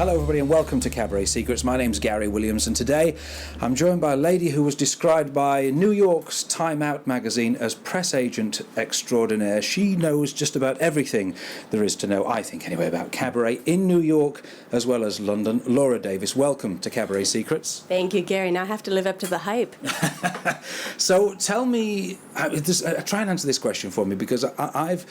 Hello everybody and welcome to Cabaret Secrets. My name's Gary Williams and today I'm joined by a lady who was described by New York's Time Out magazine as press agent extraordinaire. She knows just about everything there is to know, I think anyway, about cabaret in New York as well as London. Laura Davis, welcome to Cabaret Secrets. Thank you, Gary. Now I have to live up to the hype. So tell me, try and answer this question for me, because I've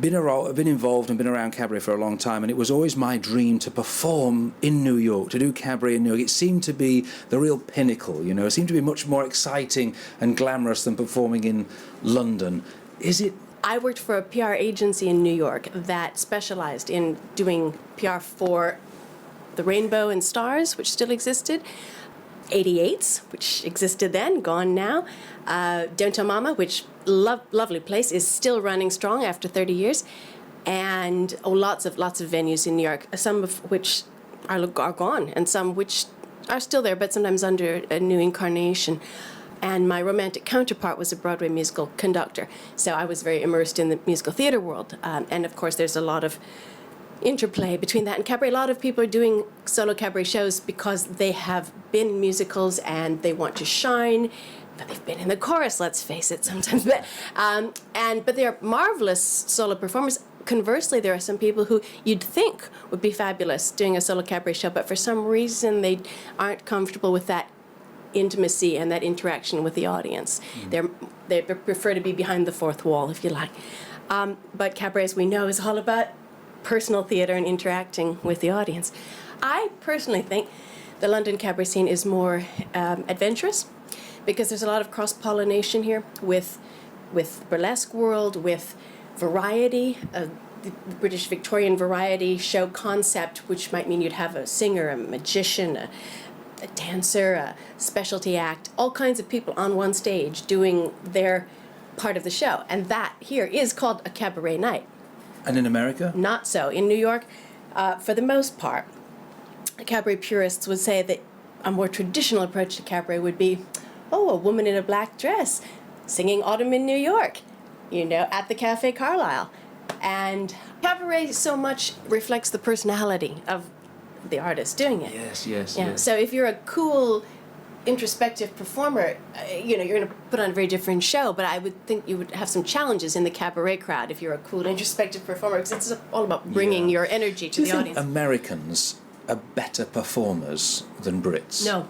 been involved and been around cabaret for a long time, and it was always my dream to perform in New York, to do cabaret in New York. It seemed to be the real pinnacle, you know. It seemed to be much more exciting and glamorous than performing in London. Is it? I worked for a PR agency in New York that specialized in doing PR for the Rainbow and Stars, which still existed, 88s, which existed then, gone now, Don't Tell Mama, which lovely place, is still running strong after 30 years, and lots of venues in New York, some of which are gone, and some which are still there, but sometimes under a new incarnation. And my romantic counterpart was a Broadway musical conductor, so I was very immersed in the musical theater world, and of course there's a lot of interplay between that and cabaret. A lot of people are doing solo cabaret shows because they have been in musicals and they want to shine, but they've been in the chorus, let's face it, sometimes. But they're marvelous solo performers. Conversely, there are some people who you'd think would be fabulous doing a solo cabaret show, but for some reason they aren't comfortable with that intimacy and that interaction with the audience. They prefer to be behind the fourth wall, if you like. But cabaret, as we know, is all about personal theater and interacting with the audience. I personally think the London cabaret scene is more adventurous, because there's a lot of cross-pollination here with burlesque world, with variety, the British Victorian variety show concept, which might mean you'd have a singer, a magician, a dancer, a specialty act, all kinds of people on one stage doing their part of the show. And that here is called a cabaret night. And in America? Not so. In New York, for the most part, cabaret purists would say that a more traditional approach to cabaret would be, a woman in a black dress singing Autumn in New York, at the Cafe Carlyle. And cabaret so much reflects the personality of the artist doing it. Yes. So if you're a cool, introspective performer, you're going to put on a very different show, but I would think you would have some challenges in the cabaret crowd if you're a cool, introspective performer, because it's all about bringing your energy to the audience. Americans are better performers than Brits? No.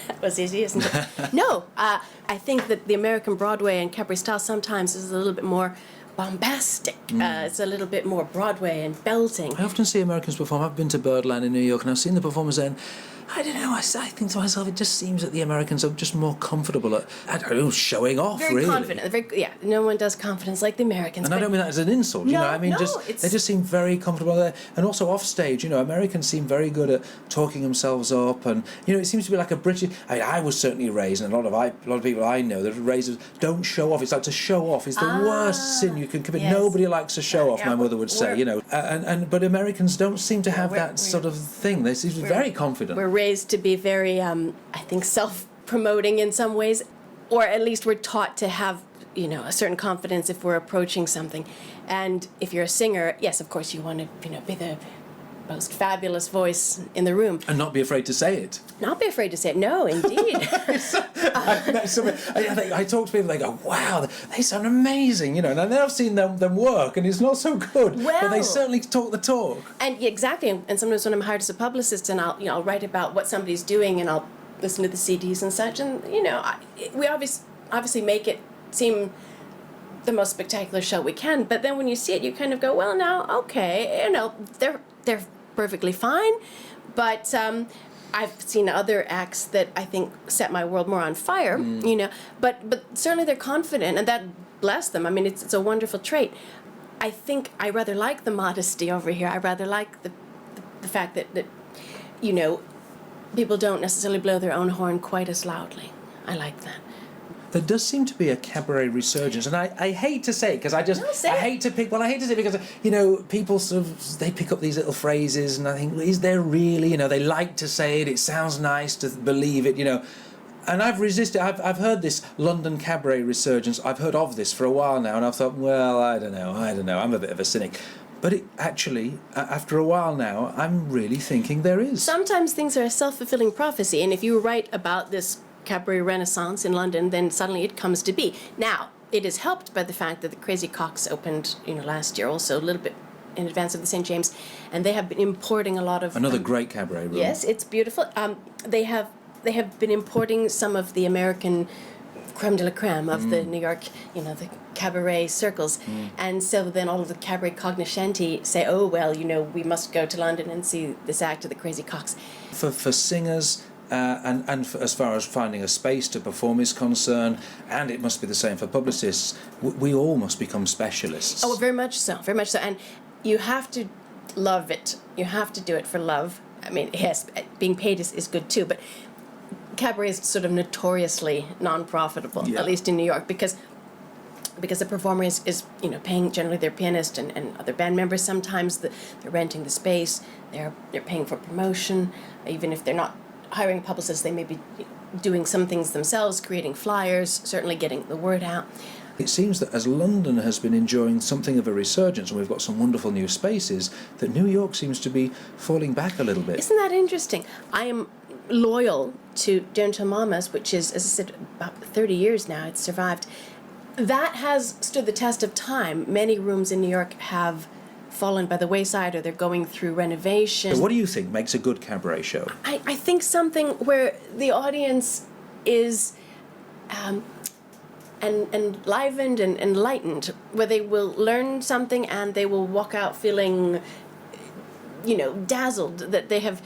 That was easy, isn't it? No. I think that the American Broadway and cabaret style sometimes is a little bit more bombastic. It's a little bit more Broadway and belting. I often see Americans perform. I've been to Birdland in New York and I've seen the performers there, and I don't know, I think to myself, it just seems that the Americans are just more comfortable at, I don't know, showing off, very really. Confident. No one does confidence like the Americans. And I don't mean that as an insult, they just seem very comfortable there. And also off stage, Americans seem very good at talking themselves up, and, it seems to be like a British, I was certainly raised, and a lot of people I know that are raised as, don't show off. It's like to show off is the worst sin you can commit. Yes. Nobody likes to show off, my mother would say, but Americans don't seem to have that sort of thing. They seem to be very confident. We're raised to be very, I think, self-promoting in some ways, or at least we're taught to have, a certain confidence if we're approaching something. And if you're a singer, yes, of course, you want to, be the most fabulous voice in the room. And not be afraid to say it. Not be afraid to say it. No, indeed. I talk to people, they go, wow, they sound amazing, and then I've seen them work, and it's not so good, but they certainly talk the talk. And exactly, and sometimes when I'm hired as a publicist, and I'll write about what somebody's doing, and I'll listen to the CDs and such, and, we obviously make it seem the most spectacular show we can, but then when you see it, you kind of go, well, now, okay, they're perfectly fine, but I've seen other acts that I think set my world more on fire, but certainly they're confident, and that, bless them. I mean, it's a wonderful trait. I think I rather like the modesty over here. I rather like the fact that people don't necessarily blow their own horn quite as loudly. I like that. There does seem to be a cabaret resurgence, and I hate to say it because I hate to say it because people sort of, they pick up these little phrases, and I think, is there really, they like to say it, it sounds nice to believe it, and I've resisted. I've heard this London cabaret resurgence. I've heard of this for a while now, and I've thought, well, I don't know. I'm a bit of a cynic. But it actually, after a while now, I'm really thinking there is. Sometimes things are a self-fulfilling prophecy, and if you write about this cabaret renaissance in London, then suddenly it comes to be. Now, it is helped by the fact that the Crazy Coqs opened, last year also, a little bit in advance of the St. James, and they have been importing a lot of... Another great cabaret room. Yes, it's beautiful. They have been importing some of the American creme de la creme of the New York, the cabaret circles. And so then all of the cabaret cognoscenti say, oh, well, we must go to London and see this act of the Crazy Coqs. For singers... and for, as far as finding a space to perform is concerned, and it must be the same for publicists, we all must become specialists. Oh, very much so, very much so. And you have to love it. You have to do it for love. I mean, yes, being paid is good too, but cabaret is sort of notoriously non-profitable, at least in New York, because the performer is paying generally their pianist and other band members. Sometimes they're renting the space, they're paying for promotion, even if they're not hiring a publicist, they may be doing some things themselves, creating flyers, certainly getting the word out. It seems that as London has been enjoying something of a resurgence, and we've got some wonderful new spaces, that New York seems to be falling back a little bit. Isn't that interesting? I am loyal to Gentle Mamas, which is, as I said, about 30 years now. It's survived. That has stood the test of time. Many rooms in New York have fallen by the wayside, or they're going through renovation. So what do you think makes a good cabaret show? I think something where the audience is enlivened and enlightened, where they will learn something and they will walk out feeling, dazzled that they have...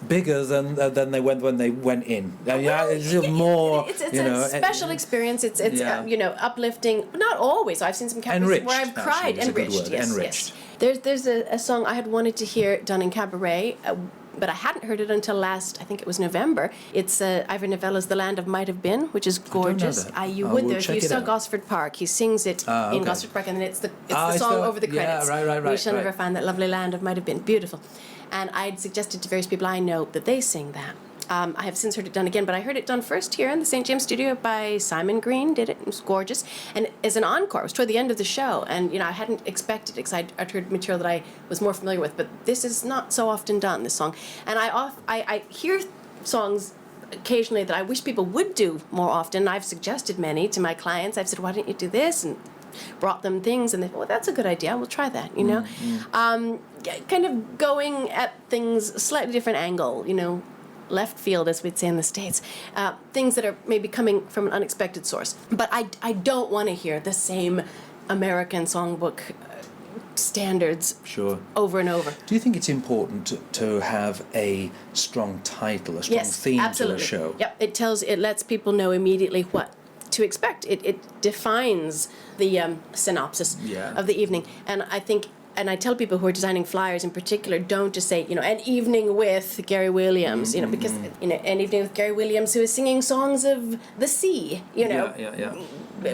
Bigger than they went when they went in. It's more. It's a special experience. It's uplifting. Not always. I've seen some cabarets where I've cried. Enriched. Yes, enriched. Yes. There's a song I had wanted to hear done in cabaret, but I hadn't heard it until last. I think it was November. It's Ivor Novello's "The Land of Might Have Been," which is gorgeous. You would there if you saw Gosford Park. He sings it in Gosford Park, and then it's the song over the credits. Right. We shall never find that lovely land of might have been. Beautiful. And I'd suggested to various people I know that they sing that. I have since heard it done again, but I heard it done first here in the St. James studio by Simon Green, did it. It was gorgeous. And as an encore, it was toward the end of the show. And, I hadn't expected it because I'd heard material that I was more familiar with. But this is not so often done, this song. And I hear songs occasionally that I wish people would do more often. I've suggested many to my clients. I've said, why don't you do this? And brought them things, and they thought, well, that's a good idea. We'll try that, kind of going at things slightly different angle, left field, as we'd say in the States, things that are maybe coming from an unexpected source. But I don't want to hear the same American songbook standards over and over. Do you think it's important to have a strong title, a strong theme absolutely. To a show? Yep, it lets people know immediately what to expect. It defines the synopsis of the evening. And I think, and I tell people who are designing flyers in particular, don't just say, an evening with Gary Williams, because, an evening with Gary Williams who is singing songs of the sea,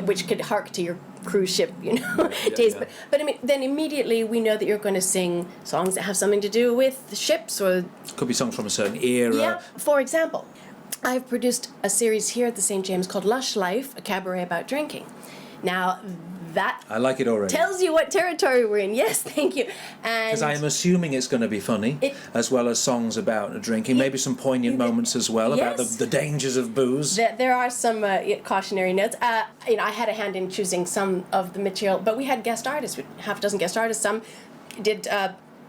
which could hark to your cruise ship, days. Yeah. But I mean, then immediately we know that you're going to sing songs that have something to do with ships, or... Could be songs from a certain era. Yeah, for example, I've produced a series here at the St. James called Lush Life, a cabaret about drinking. Now, that I like it already. Tells you what territory we're in. Yes, thank you. Because I am assuming it's going to be funny, as well as songs about drinking, maybe some poignant moments as well, about the dangers of booze. There are some cautionary notes. I had a hand in choosing some of the material, but we had guest artists, half a dozen guest artists. Some did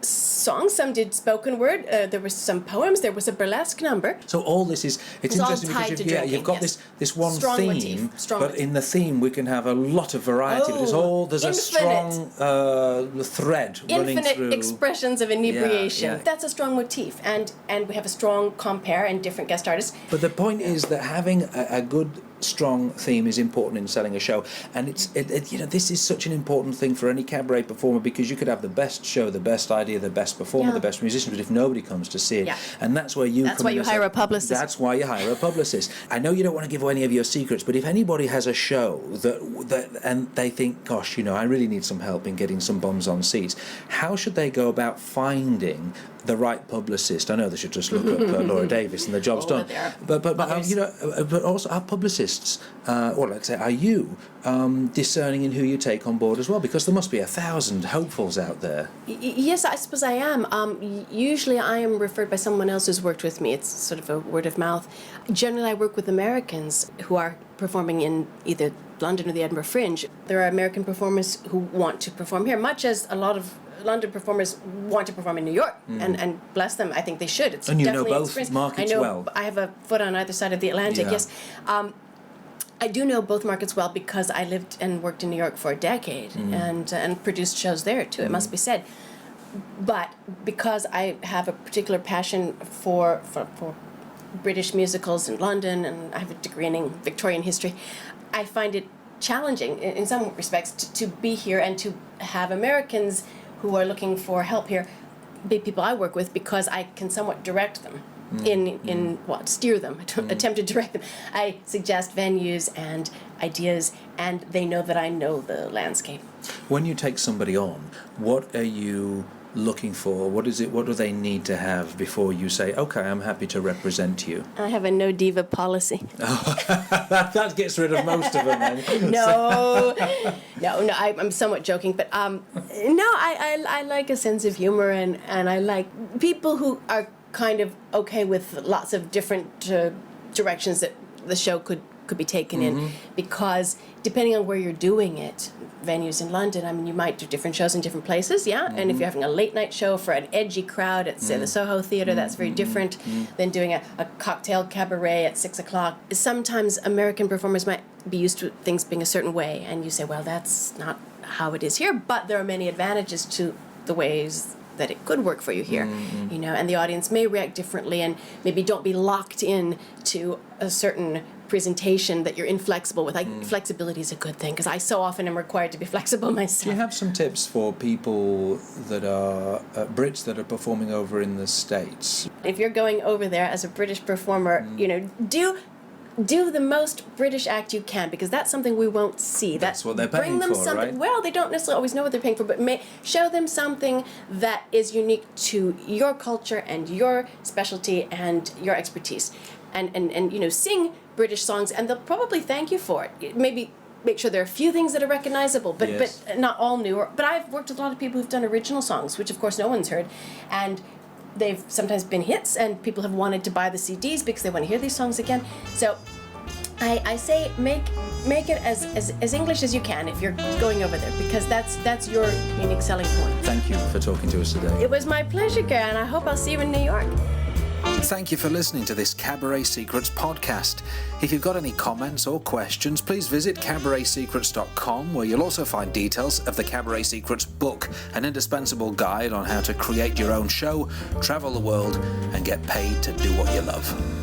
songs, some did spoken word, there were some poems, there was a burlesque number. So all this is, it's interesting because you've got this one strong theme, but in the theme we can have a lot of variety. There's a strong thread running through. Infinite expressions of inebriation. That's a strong motif, and we have a strong compare and different guest artists. But the point is that having a good strong theme is important in selling a show, and this is such an important thing for any cabaret performer, because you could have the best show, the best idea, the best performer, the best musician, but if nobody comes to see it, and that's where you that's why you hire a publicist. That's why you hire a publicist. I know you don't want to give away any of your secrets, but if anybody has a show that and they think, gosh, I really need some help in getting some bums on seats, how should they go about finding the right publicist? I know they should just look up Laura Davis and the job's done. But also our publicists artists, or like I say, are you discerning in who you take on board as well? Because there must be 1,000 hopefuls out there. Yes, I suppose I am. Usually I am referred by someone else who's worked with me. It's sort of a word of mouth. Generally I work with Americans who are performing in either London or the Edinburgh Fringe. There are American performers who want to perform here, much as a lot of London performers want to perform in New York, and bless them, I think they should. It's and you know definitely both experience. markets I know, well. I have a foot on either side of the Atlantic, Yeah. yes. I do know both markets well because I lived and worked in New York for a decade and produced shows there too, it must be said. But because I have a particular passion for British musicals in London, and I have a degree in Victorian history, I find it challenging in some respects to be here and to have Americans who are looking for help here be people I work with, because I can somewhat direct them steer them, attempt to direct them. I suggest venues and ideas, and they know that I know the landscape. When you take somebody on, what are you looking for? What do they need to have before you say, okay, I'm happy to represent you? I have a no diva policy. That gets rid of most of them then. No, I'm somewhat joking, but I like a sense of humor, and I like people who are kind of okay with lots of different directions that the show could be taken in, because depending on where you're doing it, venues in London, I mean, you might do different shows in different places, and if you're having a late night show for an edgy crowd at, say, the Soho Theatre, that's very different than doing a cocktail cabaret at 6 o'clock. Sometimes American performers might be used to things being a certain way, and you say, well, that's not how it is here, but there are many advantages to the ways that it could work for you here, and the audience may react differently, and maybe don't be locked in to a certain presentation that you're inflexible with. Flexibility is a good thing, because I so often am required to be flexible myself. Do you have some tips for people that are Brits that are performing over in the States? If you're going over there as a British performer, do the most British act you can, because that's something we won't see. That's what they're paying bring them for, something, right? Well, they don't necessarily always know what they're paying for, but show them something that is unique to your culture and your specialty and your expertise. And sing British songs, and they'll probably thank you for it. Maybe make sure there are a few things that are recognizable, but not all new. But I've worked with a lot of people who've done original songs, which of course no one's heard, and they've sometimes been hits, and people have wanted to buy the CDs because they want to hear these songs again. So I say make it as English as you can if you're going over there, because that's your unique selling point. Thank you for talking to us today. It was my pleasure, Gary, and I hope I'll see you in New York. Thank you for listening to this Cabaret Secrets podcast. If you've got any comments or questions, please visit cabaretsecrets.com, where you'll also find details of the Cabaret Secrets book, an indispensable guide on how to create your own show, travel the world, and get paid to do what you love.